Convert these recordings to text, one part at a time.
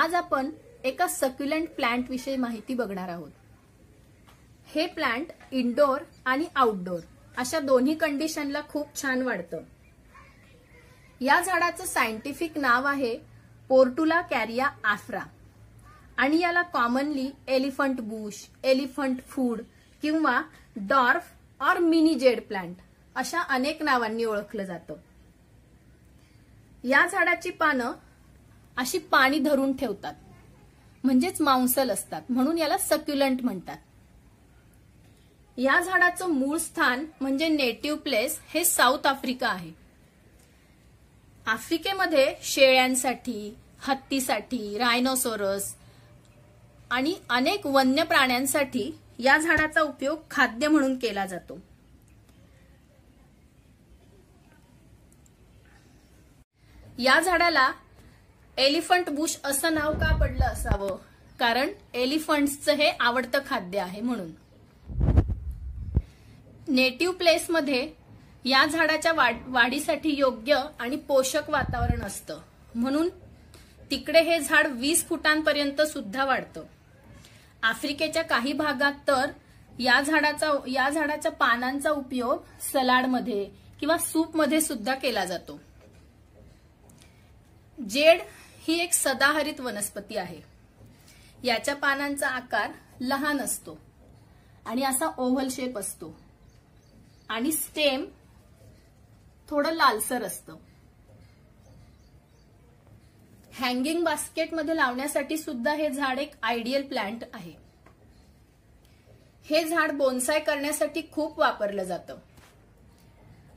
आज आपण एका सक्युलेंट प्लांट विषयी माहिती बघणार आहोत। हे प्लांट इनडोर आणि आउटडोर अशा दोन्ही कंडिशनला खूप छान वाढतं। या झाडाचं सायंटिफिक नाव आहे पोर्टुला कॅरिया आफ्रा आणि याला commonly elephant Bush, elephant food किंवा डॉर्फ और मिनी जेड प्लांट अशा अनेक नावांनी ओळखलं जातं। या झाडाची पानं अशी पाणी धरून ठेवतात, म्हणजेच मांसल असतात, म्हणून याला सक्युलंट म्हणतात। या झाडाचं मूळ स्थान म्हणजे नेटिव्ह प्लेस हे साऊथ आफ्रिका आहे। आफ्रिकेमध्ये शेळ्यांसाठी, हत्तीसाठी, रायनोसोरस आणि अनेक वन्य प्राण्यांसाठी या झाडाचा उपयोग खाद्य म्हणून केला जातो। या झाडाला एलिफंट बुश असं नाव का पडलं असावं? कारण एलिफंट्सचं हे आवडतं खाद्य आहे म्हणून। नेटिव्ह प्लेसमध्ये या झाडाच्या वाढीसाठी योग्य आणि पोषक वातावरण असतं, म्हणून तिकडे हे झाड 20 फुटांपर्यंत सुद्धा वाढतं। आफ्रिकेच्या काही भागात तर या झाडाच्या पानांचा उपयोग सलाडमध्ये किंवा सूपमध्ये सुद्धा केला जातो। जेड ही एक सदाहरित वनस्पती आहे। याच्या पानांचा आकार लहान असतो आणि असा ओव्हल शेप असतो आणि स्टेम थोडं लालसर असतं। हँगिंग बास्केटमध्ये लावण्यासाठी सुद्धा हे झाड एक आयडियल प्लांट आहे। हे झाड बोन्साय करण्यासाठी खूप वापरलं जातं।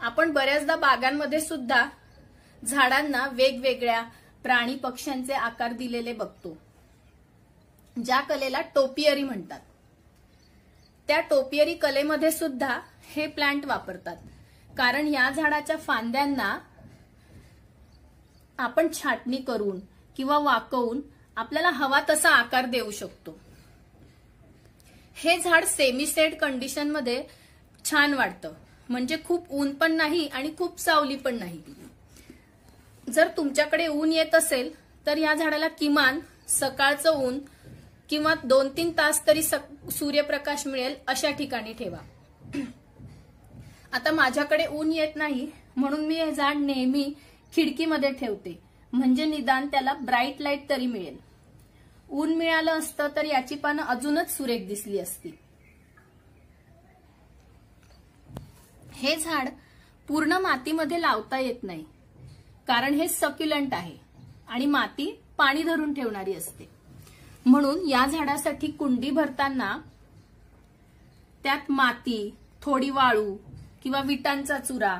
आपण बऱ्याचदा बागांमध्ये सुद्धा झाडांना वेगवेगळ्या प्राणी पक्ष्यांचे आकार दिलेले बघतो, ज्या कलेला टोपियरी म्हणतात। त्या टोपियरी कलेमध्ये सुद्धा हे प्लांट वापरतात, कारण या झाडाच्या फांद्यांना आपण छाटणी करून किंवा वाकवून आपल्याला हवा तसा आकार देऊ शकतो। हे झाड सेमीसेड कंडिशन मध्ये छान वाढतं, म्हणजे खूप ऊन पण नाही आणि खूप सावली पण नाही। जर तुमच्याकडे ऊन येत असेल तर या झाडाला किमान सकाळचं ऊन किंवा 2-3 तास तरी सूर्यप्रकाश मिळेल अशा ठिकाणी ठेवा। आता माझ्याकडे ऊन येत नाही म्हणून मी हे झाड नेहमी खिडकीमध्ये ठेवते, म्हणजे निदान त्याला ब्राईट लाईट तरी मिळेल। ऊन मिळालं असतं तर याची पानं अजूनच सुरेख दिसली असती। हे झाड पूर्ण मातीमध्ये लावता येत नाही, कारण हे सक्युलंट आहे आणि माती पाणी धरून ठेवणारी असते। म्हणून या झाडासाठी कुंडी भरताना त्यात माती, थोडी वाळू किंवा विटांचा चुरा,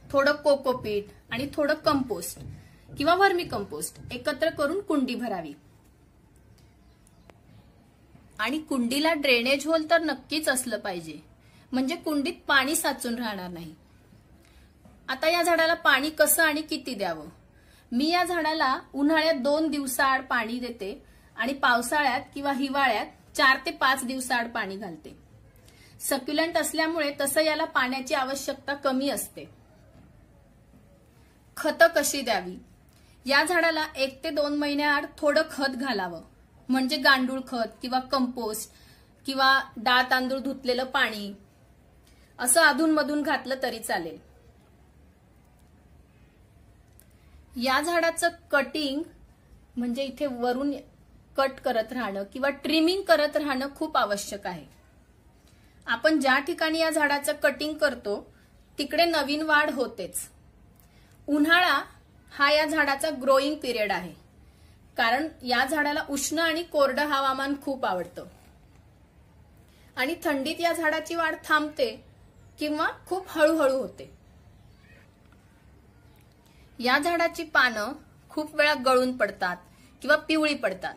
थोडं कोकोपीट आणि थोडं कंपोस्ट किंवा व्हर्मी कंपोस्ट एकत्र करून कुंडी भरावी। आणि कुंडीला ड्रेनेज होल तर नक्कीच असलं पाहिजे, म्हणजे कुंडीत पाणी साचून राहणार नाही। आता या झाडाला पाणी कसं आणि किती द्यावं? मी या झाडाला उन्हाळ्यात 2 दिवसाआड पाणी देते आणि पावसाळ्यात किंवा हिवाळ्यात 4 ते 5 दिवसाआड पाणी घालते। सक्युलंट असल्यामुळे तसं याला पाण्याची आवश्यकता कमी असते। खतं कशी द्यावी? या झाडाला 1 ते 2 महिन्याआड थोडं खत घालावं, म्हणजे गांडूळ खत किंवा कंपोस्ट किंवा डाळ तांदूळ धुतलेलं पाणी असं अधूनमधून घातलं तरी चालेल। या झाडाचं कटिंग म्हणजे इथे वरून कट करत राहणं किंवा ट्रिमिंग करत राहणं खूप आवश्यक आहे। आपण ज्या ठिकाणी या झाडाचं कटिंग करतो तिकडे नवीन वाढ होतेच। उन्हाळा हा या झाडाचा ग्रोईंग पिरियड आहे, कारण या झाडाला उष्ण आणि कोरडं हवामान खूप आवडतं आणि थंडीत या झाडाची वाढ थांबते किंवा खूप हळूहळू होते। या झाडाची पानं खूप वेळा गळून पडतात किंवा पिवळी पडतात।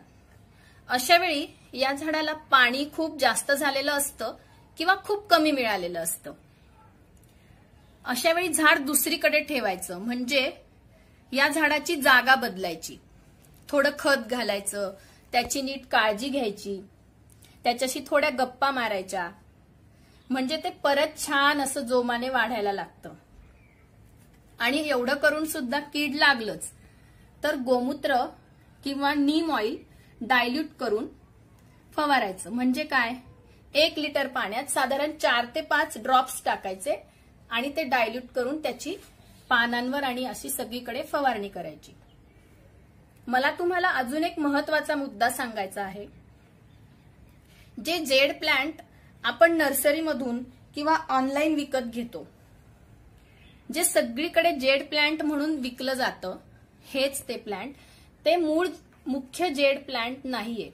अशा वेळी या झाडाला पाणी खूप जास्त झालेलं असतं किंवा खूप कमी मिळालेलं असतं। अशा वेळी झाड दुसरीकडे ठेवायचं, म्हणजे या झाडाची जागा बदलायची, थोडं खत घालायचं, त्याची नीट काळजी घ्यायची, त्याच्याशी थोड्या गप्पा मारायच्या, म्हणजे ते परत छान असं जोमाने वाढायला लागतं। आणि एवढं करून सुद्धा कीड लागलंच तर गोमूत्र किंवा नीम ऑइल डायल्यूट करून फवारायचं. म्हणजे काय, 1 लिटर पाण्यात साधारण 4 ते 5 ड्रॉप्स टाकायचे आणि ते डायल्यूट करून त्याची पानांवर आणि अशी सगळीकडे फवारणी करायची. मला तुम्हाला अजून एक महत्वाचा मुद्दा सांगायचा आहे. जे जेड प्लांट आपण नर्सरीमधून किंवा ऑनलाईन विकत घेतो, जे सगळीकडे जेड प्लांट म्हणून विकलं जातं, हेच ते प्लांट, ते मूळ मुख्य जेड प्लांट नाहीये.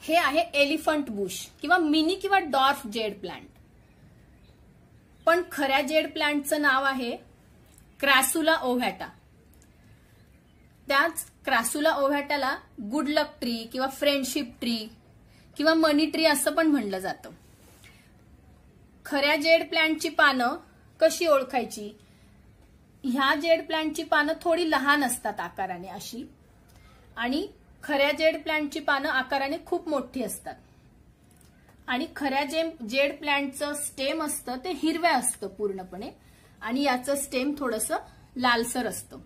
हे आहे एलिफंट बुश किंवा मिनी किंवा डॉर्फ जेड प्लांट. पण खऱ्या जेड प्लांटचं नाव आहे क्रॅसुला ओव्हॅटा. त्याच क्रॅसुला ओव्हॅटाला गुड लक ट्री किंवा फ्रेंडशिप ट्री किंवा मनी ट्री असं पण म्हणलं जातं. खऱ्या जेड प्लांटची पानं कशी ओळखायची? ह्या जेड प्लांटची पानं थोडी लहान असतात आकाराने अशी, आणि खऱ्या जेड प्लांटची पानं आकाराने खूप मोठी असतात. आणि खऱ्या जेड प्लांटचं स्टेम असतं ते हिरव्या असतं पूर्णपणे, आणि याचं स्टेम थोडंसं लालसर असतं.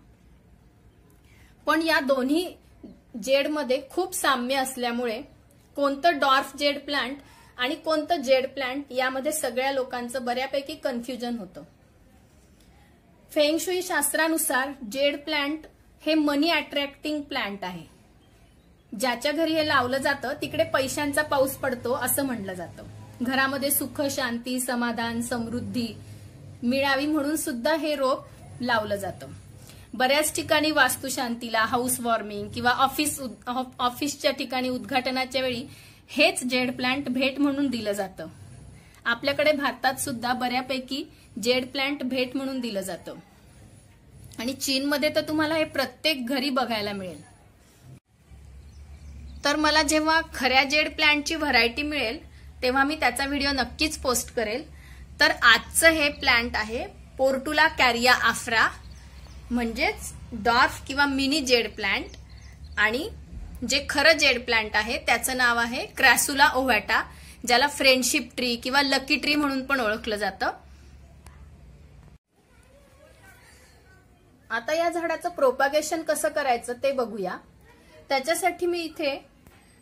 पण या दोन्ही जेडमध्ये खूप साम्य असल्यामुळे कोणतं डॉर्फ जेड प्लांट आणि कोणतं जेड प्लांट यामध्ये सगळ्या लोकांचं बऱ्यापैकी कन्फ्युजन होतं. फेंगशुई शास्त्रानुसार जेड प्लांट हे मनी अट्रॅक्टिंग प्लांट आहे. ज्याच्या घरी हे लावलं जातं तिकडे पैशांचा पाऊस पडतो असं म्हणलं जातं. घरामध्ये सुख, शांती, समाधान, समृद्धी मिळावी म्हणून सुद्धा हे रोप लावलं जातं. बऱ्याच ठिकाणी वास्तुशांतीला, हाऊस वॉर्मिंग किंवा ऑफिसच्या ठिकाणी उद्घाटनाच्या वेळी हेच जेड प्लांट भेट म्हणून दिलं जातं. आपल्याकडे भारतात सुद्धा बऱ्यापैकी जेड प्लांट भेट म्हणून दिलं जातं. आणि चीनमध्ये तर तुम्हाला हे प्रत्येक घरी बघायला मिळेल. तर मला जेव्हा खऱ्या जेड प्लांटची व्हरायटी मिळेल तेव्हा मी त्याचा व्हिडिओ नक्कीच पोस्ट करेल. तर आजचं हे प्लांट आहे पोर्टुला कॅरिया आफ्रा, म्हणजेच डॉर्फ किंवा मिनी जेड प्लांट. आणि जे खरं जेड प्लांट आहे त्याचं नाव आहे क्रॅसुला ओव्हॅटा, ज्याला फ्रेंडशिप ट्री किंवा लकी ट्री म्हणून पण ओळखलं जातं. आता या झाडाचं प्रोपागेशन कसं करायचं ते बघूया. त्याच्यासाठी मी इथे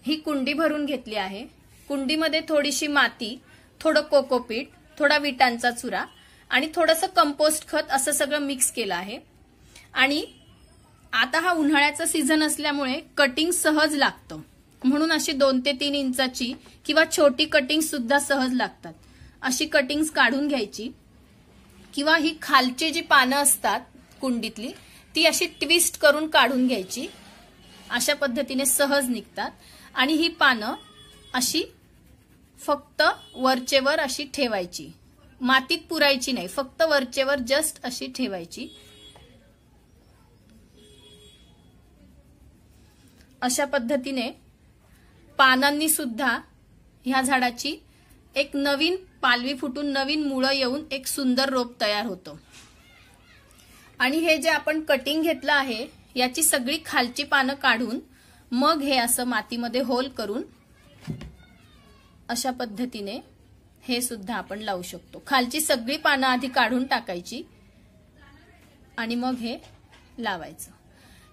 ही कुंडी भरून घेतली आहे. कुंडीमध्ये थोडीशी माती, थोडं कोकोपीट, थोडा विटांचा चुरा आणि थोडंसं कंपोस्ट खत असं सगळं मिक्स केलं आहे. आणि आता हा उन्हाळ्याचा सीझन असल्यामुळे कटिंग सहज लागतं, म्हणून अशी 2 ते 3 इंचाची किंवा छोटी कटिंग सुद्धा सहज लागतात. अशी कटिंग्स काढून घ्यायची, किंवा ही खालची जी पानं असतात कुंडीतली ती अशी ट्विस्ट करून काढून घ्यायची. अशा पद्धतीने सहज निघतात. आणि ही पानं अशी फक्त वरचेवर अशी ठेवायची, मातीत पुरायची नाही, फक्त वरचेवर जस्ट अशी ठेवायची. अशा पद्धतीने पानांनी सुद्धा ह्या झाडाची एक नवीन पालवी फुटून नवीन मुळं येऊन एक सुंदर रोप तयार होतं. आणि हे जे आपण कटिंग घेतलं आहे याची सगळी खालची पानं काढून मग हे असं मातीमध्ये होल करून अशा पद्धतीने हे सुद्धा आपण लावू शकतो. खालची सगळी पानं आधी काढून टाकायची आणि मग हे लावायचं.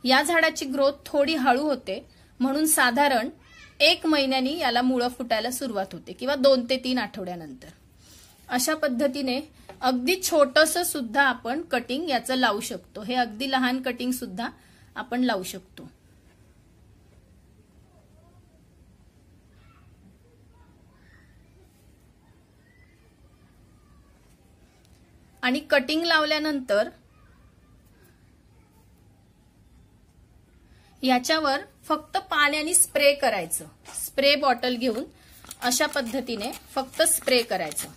या झाडाची ग्रोथ थोडी हळू होते, म्हणून साधारण 1 महिन्यानी याला मुळं फुटायला सुरुवात होते किंवा 2 ते 3 आठवड्यानंतर. अशा पद्धतीने अगदी छोटंसं सुद्धा आपण कटिंग याचं लावू शकतो. हे अगदी लहान कटिंग सुद्धा आपण लावू शकतो. आणि कटिंग लावल्यानंतर याच्यावर फक्त पाण्याने स्प्रे करायचं. स्प्रे बॉटल घेऊन अशा पद्धतीने फक्त स्प्रे करायचं.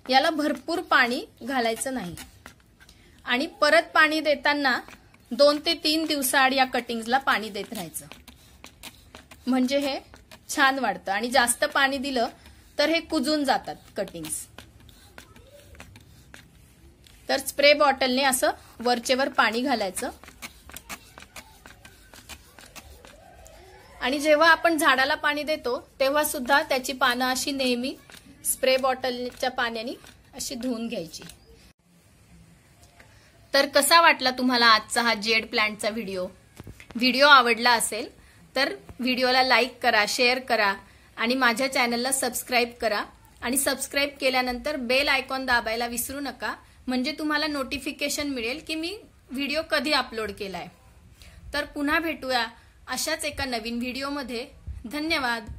याला भरपूर पाणी घालायचं नाही. आणि परत पाणी देताना 2 ते 3 दिवसाआड या कटिंग्सला पाणी देत राहायचं, म्हणजे हे छान वाढतं. आणि जास्त पाणी दिलं तर हे कुजून जातात कटिंग्स. तर स्प्रे बॉटलने असं वरचेवर पाणी घालायचं. आणि जेव्हा आपण झाडाला पाणी देतो तेव्हा सुद्धा त्याची पानं अशी नेहमी स्प्रे बॉटलच्या पाण्याने अशी धुवून घ्यायची. तर कसा वाटला तुम्हाला आजचा हा जेड प्लांटचा व्हिडिओ? व्हिडिओ आवडला असेल तर व्हिडिओला लाईक करा, शेअर करा आणि माझ्या चॅनलला सबस्क्राईब करा. आणि सबस्क्राईब केल्यानंतर बेल आयकॉन दाबायला विसरू नका, म्हणजे तुम्हाला नोटिफिकेशन मिळेल की मी व्हिडिओ कधी अपलोड केलाय. तर पुन्हा भेटूया अशाच एका नवीन व्हिडिओमध्ये. धन्यवाद.